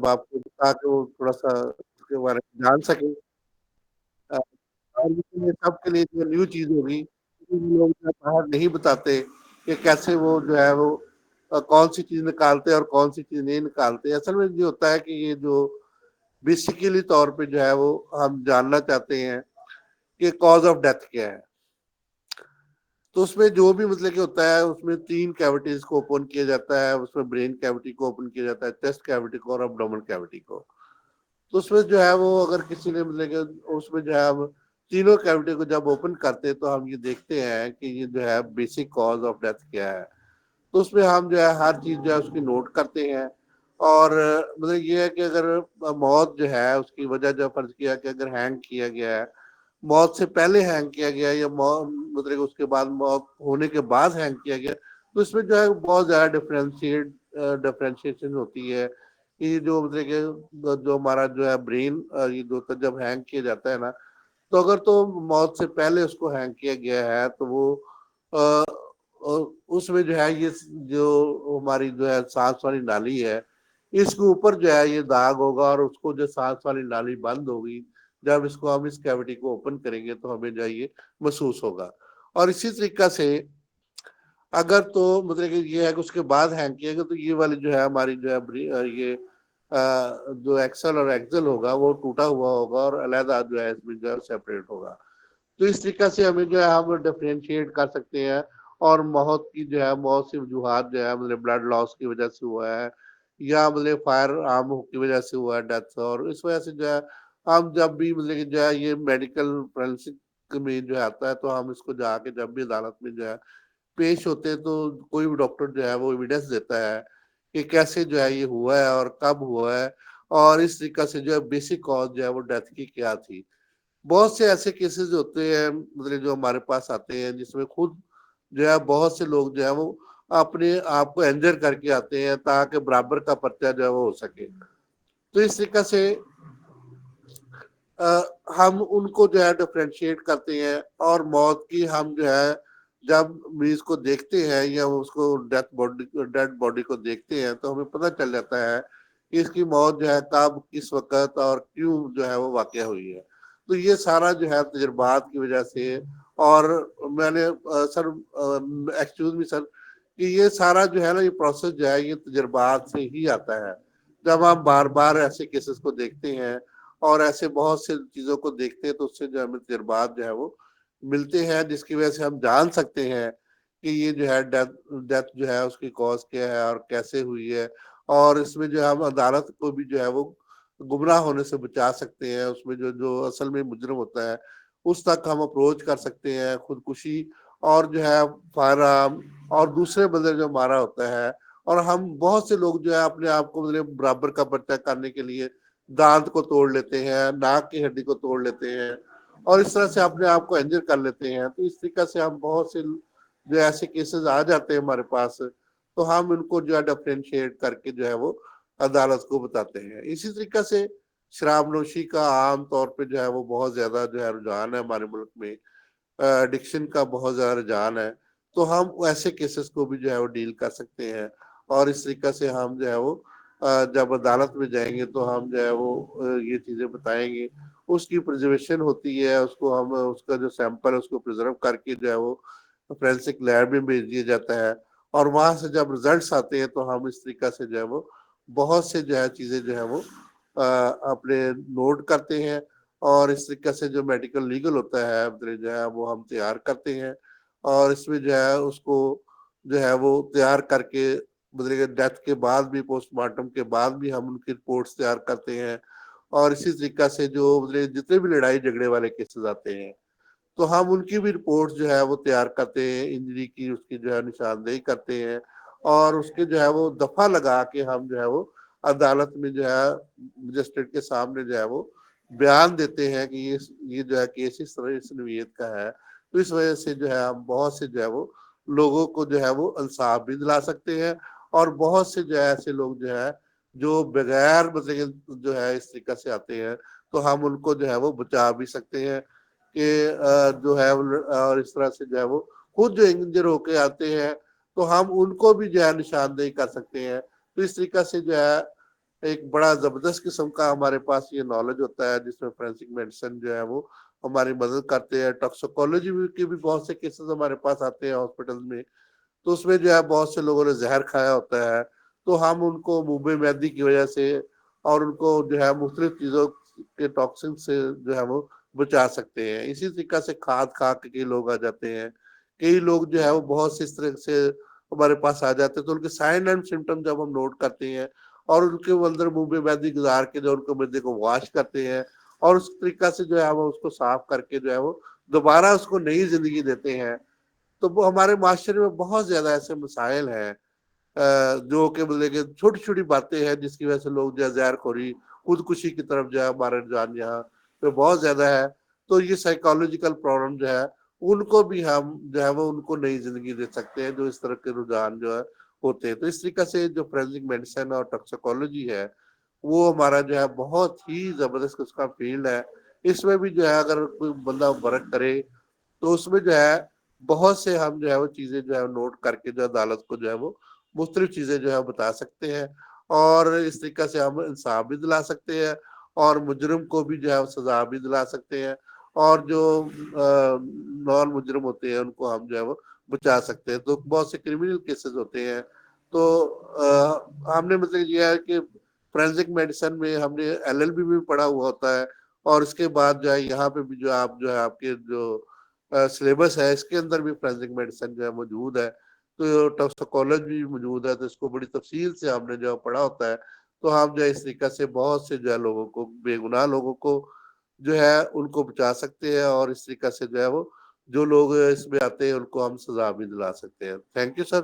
बाप को ताकि वो थोड़ा-सा उसके बारे में जान सकें। और लेकिन ये सबके लिए जो न्यू चीज़ होगी, क्योंकि लोग जो है बाहर नहीं बताते कि कैसे वो जो है वो कौन-सी चीज़ निकालते हैं और कौन-सी चीज़ नहीं निकालते। असल में ये होता है कि ये जो बेसिकली तौर पे जो है वो हम जानना चाहते हैं कि कॉज़ ऑफ डेथ क्या है। तो उसमें जो भी मतलब कि होता है उसमें 3 कैविटीज़ को ओपन किया जाता है, उसमें ब्रेन कैविटी को ओपन किया जाता है, चेस्ट कैविटी को और एब्डोमेन कैविटी को। तो उसमें जो है वो अगर किसी ने मतलब कि उसमें जो है हम तीनों कैविटी को जब ओपन करते हैं तो हम ये देखते हैं कि ये जो है बेसिक कॉज ऑफ डेथ क्या है। तो उसमें हम जो है हर चीज जो है उसकी नोट करते हैं। और मतलब ये है कि अगर मौत जो है उसकी वजह जो फर्ज किया कि अगर हैंग किया गया है, मौत से पहले हैंग किया गया या मौत मतलब उसके बाद मौत होने के बाद हैंग किया गया, तो इसमें जो है बहुत ज्यादा डिफरेंशिएशन होती है कि जो मतलब कि जो हमारा जो है ब्रेन ये जो जब हैंग किया जाता है ना, तो अगर तो मौत से पहले उसको हैंग किया गया है तो वो अ, उसमें जो है ये जो हमारी जो है सांस वाली नाली है, इसके ऊपर जो है ये दाग होगा और उसको जो सांस वाली नाली बंद होगी, जब इसको हम इस कैविटी को ओपन करेंगे तो हमें जो है ये महसूस होगा। और इसी तरीका से अगर तो मतलब कि ये है कि उसके बाद हैंग किया गया तो ये वाली जो है हमारी जो है ये जो एक्सल और एक्सल होगा वो टूटा हुआ होगा और अलहदा जो है इसमें जो है सेपरेट होगा। तो इस तरीका से हमें जो है हम डिफरेंशिएट कर सकते हैं। और मौत की जो है मौत से वजूहत जो है मतलब ब्लड लॉस की वजह से हुआ है या मतलब फायर आर्म की वजह से हुआ है डेथ। और इस वजह से जो है हम जब भी मतलब कि जो है ये मेडिकल फोरेंसिक में जो है आता है तो हम इसको जाके जब भी अदालत में जो है पेश होते हैं तो कोई भी डॉक्टर जो है वो एविडेंस देता है कि कैसे जो है ये हुआ है और कब हुआ है और इस तरीका से जो है बेसिक कॉज जो है वो डेथ की क्या थी। बहुत से ऐसे केसेस होते हैं मतलब जो हमारे पास आते हैं जिसमें खुद जो है बहुत से लोग जो है वो अपने आप को इंजर करके आते हैं ताकि बराबर का पर्चा जो है वो हो सके। तो इस तरीका से अ, हम उनको जो है डिफरेंशिएट करते हैं। और मौत की हम जो है जब मरीज को देखते हैं या उसको डेड बॉडी को देखते हैं तो हमें पता चल जाता है कि इसकी मौत जो है कब किस वक्त और क्यों जो है वो वाकया हुई है। तो ये सारा जो है तजुर्बात की वजह से। और मैंने सर एक्सक्यूज मी सर कि ये सारा जो है ना ये प्रोसेस जो है ये तजुर्बात से ही आता है। जब हम बार बार ऐसे केसेस को देखते हैं और ऐसे बहुत से चीजों को देखते हैं तो उससे जो हमें तजुर्बात जो है वो मिलते हैं जिसकी वजह से हम जान सकते हैं कि ये जो है डेथ डेथ जो है उसकी कॉज क्या है और कैसे हुई है। और इसमें जो है हम अदालत को भी जो है वो गुमराह होने से बचा सकते हैं। उसमें जो जो असल में मुजरिम होता है उस तक हम अप्रोच कर सकते हैं खुदकुशी और जो है फायरआर्म और दूसरे बंदे जो मारा होता है। और हम बहुत से लोग जो है अपने आप को मतलब बराबर का पर्चा करने के लिए दांत को तोड़ लेते हैं, नाक की हड्डी को तोड़ लेते हैं और इस तरह से अपने आप को इंजर कर लेते हैं। तो इस तरीका से हम बहुत से जो ऐसे केसेस आ जाते हैं हमारे पास तो हम उनको जो है डिफरेंशिएट करके जो है वो अदालत को बताते हैं। इसी तरीका से शराब नोशी का आम तौर पे जो है वो बहुत ज्यादा जो है रुझान है हमारे मुल्क में। एडिक्शन का बहुत ज्यादा रुझान है। तो हम ऐसे केसेस को भी जो है वो डील कर सकते हैं। और इस तरीका से हम जो है वो जब अदालत में जाएंगे तो हम जो है वो ये चीजें बताएंगे। उसकी प्रिजर्वेशन होती है, उसको हम उसका जो सैंपल है उसको प्रिजर्व करके जो है वो फोरेंसिक लैब में भेज दिया जाता है। और वहां से जब रिजल्ट्स आते हैं तो हम इस तरीका से जो है वो बहुत से जो है चीजें जो है वो अपने नोट करते हैं। और इस तरीके से जो मेडिकल लीगल होता है मतलब जो है वो हम तैयार करते हैं। और इसमें जो है उसको जो है वो तैयार करके मतलब डेथ के बाद भी पोस्टमार्टम के बाद भी हम उनकी रिपोर्ट्स तैयार करते हैं। और इसी तरीका से जो मतलब जितने भी लड़ाई झगड़े वाले केसेस आते हैं तो हम उनकी भी रिपोर्ट जो है वो तैयार करते हैं, इंजरी की उसकी जो है निशानदेही करते हैं। और उसके जो है वो दफा लगा के हम जो है वो अदालत में जो है मजिस्ट्रेट के सामने जो है वो बयान देते हैं कि ये जो है केस इस तरह इस नोयत का है। तो इस वजह से जो है हम बहुत से जो है वो लोगों को जो है वो इंसाफ भी दिला सकते हैं। और बहुत से जो है ऐसे लोग जो है जो बगैर मतलब जो है इस तरीके से आते हैं तो हम उनको जो है वो बचा भी सकते हैं कि जो है और इस तरह से जो है वो खुद जो इंजर होके आते हैं तो हम उनको भी जो है निशानदेही कर सकते हैं। तो इस तरीका से जो है ایک بڑا زبردست قسم کا ہمارے پاس یہ نالج ہوتا ہے جس میں فورینسک میڈیسن جو ہے وہ ہماری مدد کرتے ہیں. ٹاکسیکولوجی کے بھی بہت سے کیسز ہمارے پاس آتے ہیں ہاسپٹل میں, تو اس میں جو ہے بہت سے لوگوں نے زہر کھایا ہوتا ہے, تو ہم ان کو منہ میدی کی وجہ سے اور ان کو جو ہے مختلف چیزوں کے ٹاکسن سے جو ہے وہ بچا سکتے ہیں. اسی طریقہ سے کھاد کھا کے کئی لوگ آ جاتے ہیں, کئی لوگ جو ہے وہ بہت سے اس طرح سے ہمارے پاس آ جاتے ہیں, تو ان کے سائن اینڈ سمٹم جب ہم نوٹ کرتے ہیں اور ان کے اندر منہ میدی گزار کے جو ان کو میدے کو واش کرتے ہیں اور اس طریقہ سے جو ہے وہ اس کو صاف کر کے جو ہے وہ دوبارہ اس کو نئی زندگی دیتے ہیں, تو وہ ہمارے معاشرے میں بہت زیادہ ایسے مسائل ہیں جو کہ مطلب کہ چھوٹی چھوٹی باتیں ہیں جس کی وجہ سے لوگ جو ہے زہر خوری خودکشی کی طرف جو ہے ہمارے رجحان یہاں پہ بہت زیادہ ہے. تو یہ سائیکالوجیکل پرابلم جو ہے ان کو بھی ہم جو ہے وہ ان کو نئی زندگی دے سکتے ہیں جو اس طرح کے رجحان جو ہے ہوتے ہیں. تو اس طریقہ سے جو فورینسک میڈیسن اور ٹاکسیکولوجی ہے وہ ہمارا جو ہے بہت ہی زبردست اس کا فیلڈ ہے. اس میں بھی جو ہے اگر کوئی بندہ ورک کرے تو اس میں جو ہے بہت سے ہم جو ہے وہ چیزیں جو ہے نوٹ کر کے جو عدالت کو جو ہے وہ مختلف چیزیں جو ہے بتا سکتے ہیں, اور اس طریقہ سے ہم انصاف بھی دلا سکتے ہیں اور مجرم کو بھی جو ہے سزا بھی دلا سکتے ہیں, اور جو نان مجرم ہوتے ہیں ان کو ہم جو ہے وہ بچا سکتے ہیں. تو بہت سے کرمنل کیسز ہوتے ہیں, تو ہم نے مطلب یہ ہے کہ فورینسک میڈیسن میں ہم نے LLB بھی پڑھا ہوا ہوتا ہے, اور اس کے بعد جو ہے یہاں پہ بھی جو آپ جو ہے آپ کے جو سلیبس ہے اس کے اندر بھی فورینسک میڈیسن جو ہے موجود ہے, تو ٹاکسیکولوجی بھی موجود ہے, تو اس کو بڑی تفصیل سے ہم نے جو پڑھا ہوتا ہے. تو ہم جو ہے اس طریقہ سے بہت سے جو ہے لوگوں کو بے گناہ لوگوں کو جو ہے ان کو بچا سکتے ہیں, اور اس طریقہ سے جو ہے وہ جو لوگ اس میں آتے ہیں ان کو ہم سزا بھی دلا سکتے ہیں. Thank you sir.